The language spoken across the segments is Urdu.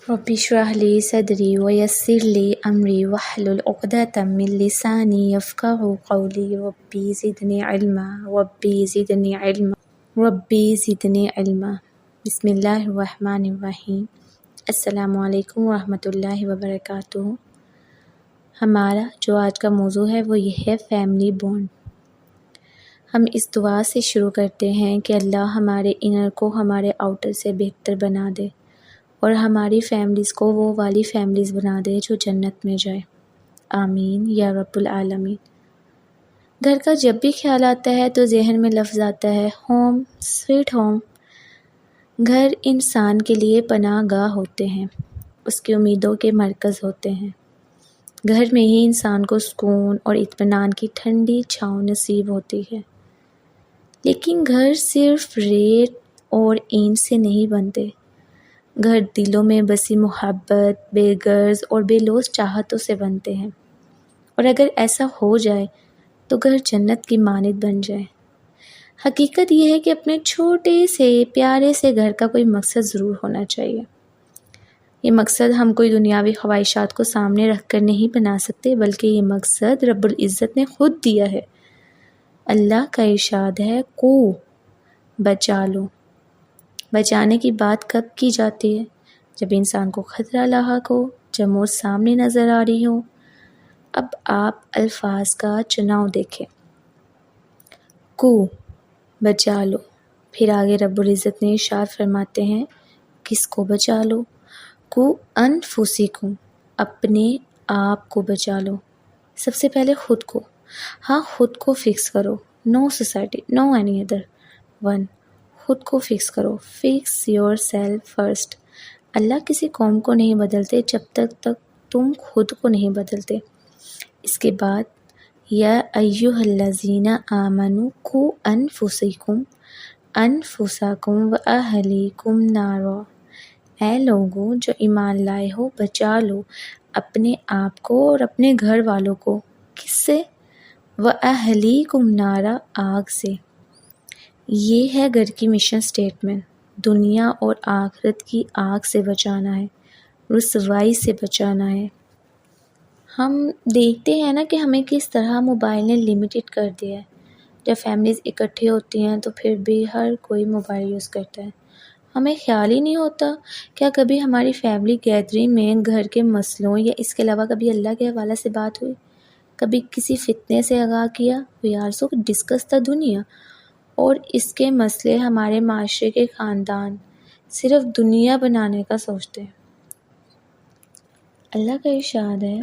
رب اشرح لي صدري ويسر لي أمري واحلل عقدة من لساني يفقهوا قولي ربي زدني علما ربي زدني علما ربی زدنی علما۔ بسم اللہ الرحمن الرحیم۔ السلام علیکم ورحمۃ اللہ وبرکاتہ۔ ہمارا جو آج کا موضوع ہے وہ یہ ہے فیملی بانڈ۔ ہم اس دعا سے شروع کرتے ہیں کہ اللہ ہمارے انر کو ہمارے آؤٹر سے بہتر بنا دے اور ہماری فیملیز کو وہ والی فیملیز بنا دے جو جنت میں جائے، آمین یا رب العالمین۔ گھر کا جب بھی خیال آتا ہے تو ذہن میں لفظ آتا ہے ہوم سویٹ ہوم۔ گھر انسان کے لیے پناہ گاہ ہوتے ہیں، اس کی امیدوں کے مرکز ہوتے ہیں۔ گھر میں ہی انسان کو سکون اور اطمینان کی ٹھنڈی چھاؤں نصیب ہوتی ہے۔ لیکن گھر صرف ریت اور اینٹ سے نہیں بنتے، گھر دلوں میں بسی محبت، بے غرض اور بے لوث چاہتوں سے بنتے ہیں، اور اگر ایسا ہو جائے تو گھر جنت کی مانند بن جائے۔ حقیقت یہ ہے کہ اپنے چھوٹے سے پیارے سے گھر کا کوئی مقصد ضرور ہونا چاہیے۔ یہ مقصد ہم کوئی دنیاوی خواہشات کو سامنے رکھ کر نہیں بنا سکتے، بلکہ یہ مقصد رب العزت نے خود دیا ہے۔ اللہ کا ارشاد ہے کو بچا لو۔ بچانے کی بات کب کی جاتی ہے؟ جب انسان کو خطرہ لاحق ہو، جب موت سامنے نظر آ رہی ہو۔ اب آپ الفاظ کا چناؤ دیکھیں، کو بچا لو، پھر آگے رب العزت نے ارشاد فرماتے ہیں کس کو بچا لو؟ کو انفسکم، اپنے آپ کو بچا لو۔ سب سے پہلے خود کو، ہاں خود کو فکس کرو، نو society, know any other one. خود کو فکس کرو، فکس یور سیلف فرسٹ۔ اللہ کسی قوم کو نہیں بدلتے جب تک تم خود کو نہیں بدلتے۔ اس کے بعد یا ایھا الذین آمنوا قوا انفسکم واہلیکم نارا، اے لوگوں جو ایمان لائے ہو بچا لو اپنے آپ کو اور اپنے گھر والوں کو، کس سے؟ واہلیکم نارا، آگ سے۔ یہ ہے گھر کی مشن سٹیٹمنٹ، دنیا اور آخرت کی آگ سے بچانا ہے، رسوائی سے بچانا ہے۔ ہم دیکھتے ہیں نا کہ ہمیں کس طرح موبائل نے لمیٹڈ کر دیا ہے۔ جب فیملیز اکٹھے ہوتی ہیں تو پھر بھی ہر کوئی موبائل یوز کرتا ہے۔ ہمیں خیال ہی نہیں ہوتا کیا کبھی ہماری فیملی گیدرنگ میں گھر کے مسئلوں یا اس کے علاوہ کبھی اللہ کے حوالے سے بات ہوئی، کبھی کسی فتنے سے آگاہ کیا؟ وی آلسو ڈسکس دا دنیا، اور اس کے مسئلے ہمارے معاشرے کے خاندان صرف دنیا بنانے کا سوچتے ہیں۔ اللہ کا ارشاد ہے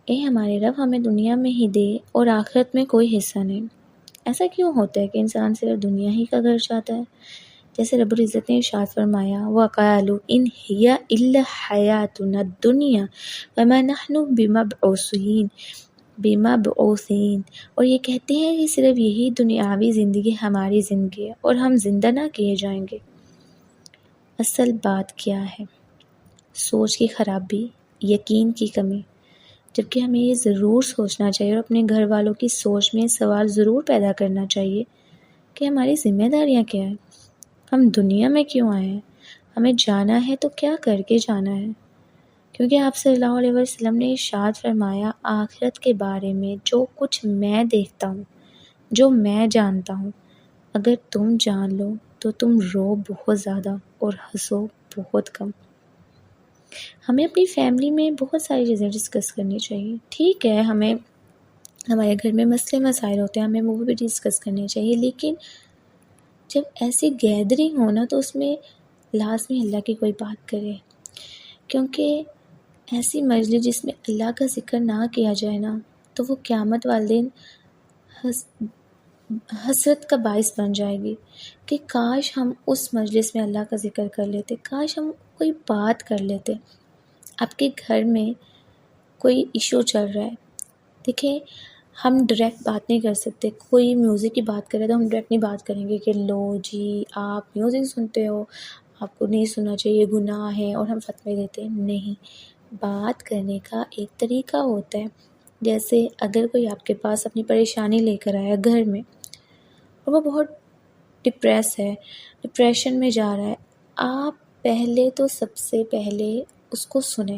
اے ہمارے رب ہمیں دنیا میں ہی دے اور آخرت میں کوئی حصہ نہیں۔ ایسا کیوں ہوتا ہے کہ انسان صرف دنیا ہی کا گھر چاہتا ہے؟ جیسے رب العزت نے ارشاد فرمایا وَقَالُوا إِنْ هِيَ إِلَّا حَيَاتُنَا الدُّنْيَا وَمَا نَحْنُ بِمَبْعُوثِينَ، اور یہ کہتے ہیں کہ صرف یہی دنیاوی زندگی ہماری زندگی ہے اور ہم زندہ نہ کیے جائیں گے۔ اصل بات کیا ہے؟ سوچ کی خرابی، یقین کی کمی۔ جبکہ ہمیں یہ ضرور سوچنا چاہیے اور اپنے گھر والوں کی سوچ میں سوال ضرور پیدا کرنا چاہیے کہ ہماری ذمہ داریاں کیا ہیں، ہم دنیا میں کیوں آئے ہیں، ہمیں جانا ہے تو کیا کر کے جانا ہے۔ کیونکہ آپ صلی اللہ علیہ وسلم نے ارشاد فرمایا آخرت کے بارے میں جو کچھ میں دیکھتا ہوں، جو میں جانتا ہوں، اگر تم جان لو تو تم رو بہت زیادہ اور ہنسو بہت کم۔ ہمیں اپنی فیملی میں بہت ساری چیزیں ڈسکس کرنی چاہیے۔ ٹھیک ہے، ہمیں ہمارے گھر میں مسئلے مسائل ہوتے ہیں، ہمیں وہ بھی ڈسکس کرنے چاہیے، لیکن جب ایسی گیدرنگ ہو نا تو اس میں لازمی اللہ کی کوئی بات کرے، کیونکہ ایسی مجلس جس میں اللہ کا ذکر نہ کیا جائے نا تو وہ قیامت والے دن حسرت کا باعث بن جائے گی کہ کاش ہم اس مجلس میں اللہ کا ذکر کر لیتے، کاش ہم کوئی بات کر لیتے۔ آپ کے گھر میں کوئی ایشو چل رہا ہے، دیکھیں ہم ڈائریکٹ بات نہیں کر سکتے۔ کوئی میوزک کی بات کرے تو ہم ڈائریکٹ نہیں بات کریں گے کہ لو جی آپ میوزک سنتے ہو، آپ کو نہیں سننا چاہیے، گناہ ہے، اور ہم فتوے دیتے ہیں۔ نہیں، بات کرنے کا ایک طریقہ ہوتا ہے۔ جیسے اگر کوئی آپ کے پاس اپنی پریشانی لے کر آیا گھر میں اور وہ بہت ڈپریس ہے، ڈپریشن میں جا رہا ہے، آپ پہلے تو سب سے پہلے اس کو سنیں.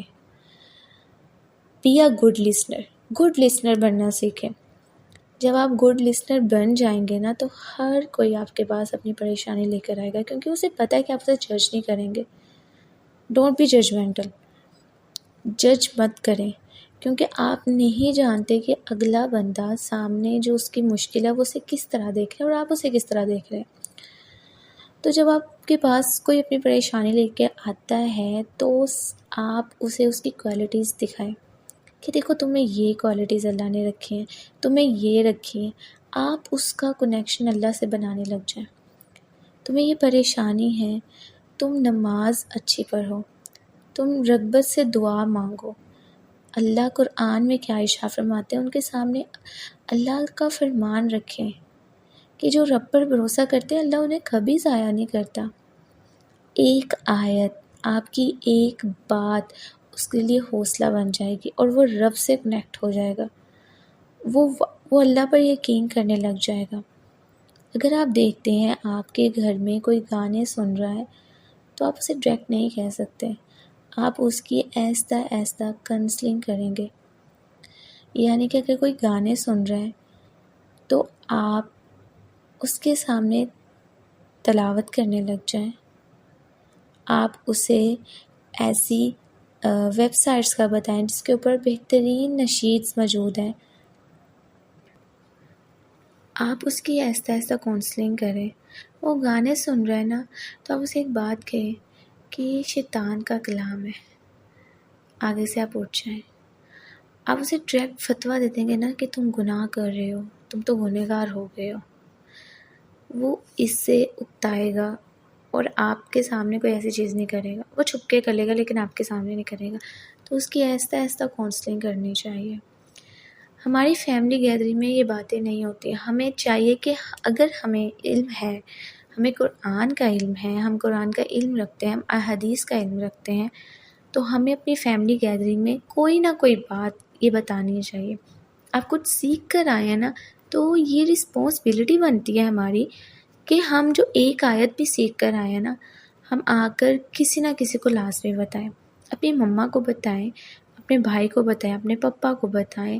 بی اے گڈ لسنر بننا سیکھیں. جب آپ گڈ لسنر بن جائیں گے نا تو ہر کوئی آپ کے پاس اپنی پریشانی لے کر آئے گا، کیونکہ اسے پتہ ہے کہ آپ اسے جج نہیں کریں گے. Don't be judgmental. جج مت کریں، کیونکہ آپ نہیں جانتے کہ اگلا بندہ سامنے جو اس کی مشکل ہے وہ اسے کس طرح دیکھ رہے ہیں اور آپ اسے کس طرح دیکھ رہے ہیں. تو جب آپ کے پاس کوئی اپنی پریشانی لے کے آتا ہے تو آپ اسے اس کی کوالٹیز دکھائیں کہ دیکھو تمہیں یہ کوالٹیز اللہ نے رکھی ہیں، تمہیں یہ رکھی ہیں. آپ اس کا کنیکشن اللہ سے بنانے لگ جائیں. تمہیں یہ پریشانی ہے، تم نماز اچھی پڑھو، تم رغبت سے دعا مانگو. اللہ قرآن میں کیا ارشاد فرماتے ہیں، ان کے سامنے اللہ کا فرمان رکھیں کہ جو رب پر بھروسہ کرتے ہیں اللہ انہیں کبھی ضائع نہیں کرتا. ایک آیت، آپ کی ایک بات اس کے لیے حوصلہ بن جائے گی اور وہ رب سے کنیکٹ ہو جائے گا، وہ اللہ پر یقین کرنے لگ جائے گا. اگر آپ دیکھتے ہیں آپ کے گھر میں کوئی گانے سن رہا ہے تو آپ اسے ڈائریکٹ نہیں کہہ سکتے، آپ اس کی آہستہ آہستہ کانسلنگ کریں گے. یعنی کہ اگر کوئی گانے سن رہا ہے تو آپ اس کے سامنے تلاوت کرنے لگ جائیں. آپ اسے ایسی ویب سائٹس کا بتائیں جس کے اوپر بہترین نشیدز موجود ہیں. آپ اس کی آہستہ آہستہ کاؤنسلنگ کریں. وہ گانے سن رہے ہیں نا تو آپ اسے ایک بات کہیں کہ یہ شیطان کا کلام ہے، آگے سے آپ اٹھ جائیں. آپ اسے ڈائریکٹ فتویٰ دے دیں گے نا کہ تم گناہ کر رہے ہو، تم تو گنہگار ہو گئے ہو. وہ اس سے اکتائے گا اور آپ کے سامنے کوئی ایسی چیز نہیں کرے گا. وہ چھپ کے کر لے گا لیکن آپ کے سامنے نہیں کرے گا. تو اس کی آہستہ آہستہ کاؤنسلنگ کرنی چاہیے. ہماری فیملی گیدرنگ میں یہ باتیں نہیں ہوتی. ہمیں چاہیے کہ اگر ہمیں علم ہے، ہمیں قرآن کا علم ہے، ہم قرآن کا علم رکھتے ہیں، ہم احادیث کا علم رکھتے ہیں، تو ہمیں اپنی فیملی گیدرنگ میں کوئی نہ کوئی بات یہ بتانی چاہیے. آپ کچھ سیکھ کر آئے ہیں نا تو یہ رسپانسبلٹی بنتی ہے ہماری کہ ہم جو ایک آیت بھی سیکھ کر آئے ہیں نا، ہم آ کر کسی نہ کسی کو لازمی بتائیں. اپنی مما کو بتائیں، اپنے بھائی کو بتائیں، اپنے پپا کو بتائیں،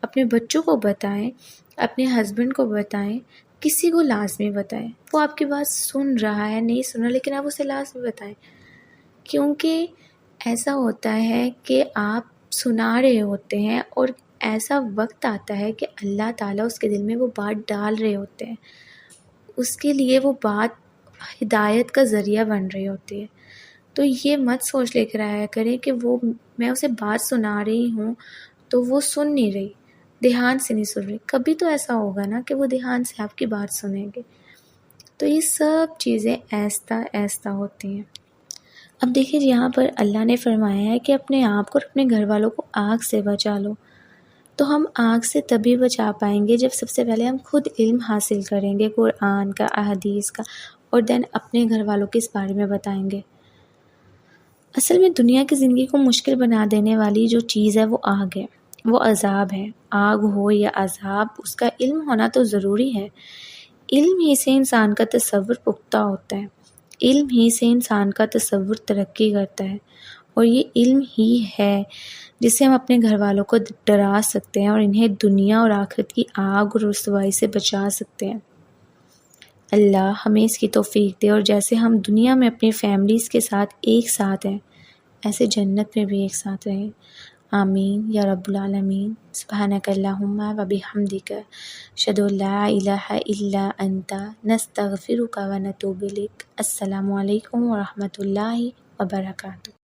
اپنے بچوں کو بتائیں، اپنے ہسبینڈ کو بتائیں، کسی کو لازمی بتائیں. وہ آپ کی بات سن رہا ہے نہیں سن رہا، لیکن آپ اسے لازمی بتائیں. کیونکہ ایسا ہوتا ہے کہ آپ سنا رہے ہوتے ہیں اور ایسا وقت آتا ہے کہ اللہ تعالیٰ اس کے دل میں وہ بات ڈال رہے ہوتے ہیں، اس کے لیے وہ بات ہدایت کا ذریعہ بن رہی ہوتی ہے. تو یہ مت سوچ لے کر آیا کریں کہ وہ میں اسے بات سنا رہی ہوں تو وہ سن نہیں رہی، دھیان سے نہیں سن رہی. کبھی تو ایسا ہوگا نا کہ وہ دھیان سے آپ کی بات سنیں گے. تو یہ سب چیزیں آہستہ آہستہ ہوتی ہیں. اب دیکھیے یہاں پر اللہ نے فرمایا ہے کہ اپنے آپ کو اور اپنے گھر والوں کو آگ سے بچا لو. تو ہم آگ سے تبھی بچا پائیں گے جب سب سے پہلے ہم خود علم حاصل کریں گے قرآن کا، احادیث کا، اور دین اپنے گھر والوں کے اس بارے میں بتائیں گے. اصل میں دنیا کی زندگی کو مشکل بنا دینے والی جو چیز ہے وہ آگ ہے، وہ عذاب ہے. آگ ہو یا عذاب، اس کا علم ہونا تو ضروری ہے. علم ہی سے انسان کا تصور پختہ ہوتا ہے، علم ہی سے انسان کا تصور ترقی کرتا ہے، اور یہ علم ہی ہے جس سے ہم اپنے گھر والوں کو ڈرا سکتے ہیں اور انہیں دنیا اور آخرت کی آگ اور رسوائی سے بچا سکتے ہیں. اللہ ہمیں اس کی توفیق دے، اور جیسے ہم دنیا میں اپنی فیملیز کے ساتھ ایک ساتھ ہیں ایسے جنت میں بھی ایک ساتھ رہیں. آمین یا رب العالمین. سبحانک اللہم و بحمدک، اشہد ان لا الہ الا انت، نستغفرک و نتوب الیک. السلام علیکم ورحمۃ اللہ وبرکاتہ.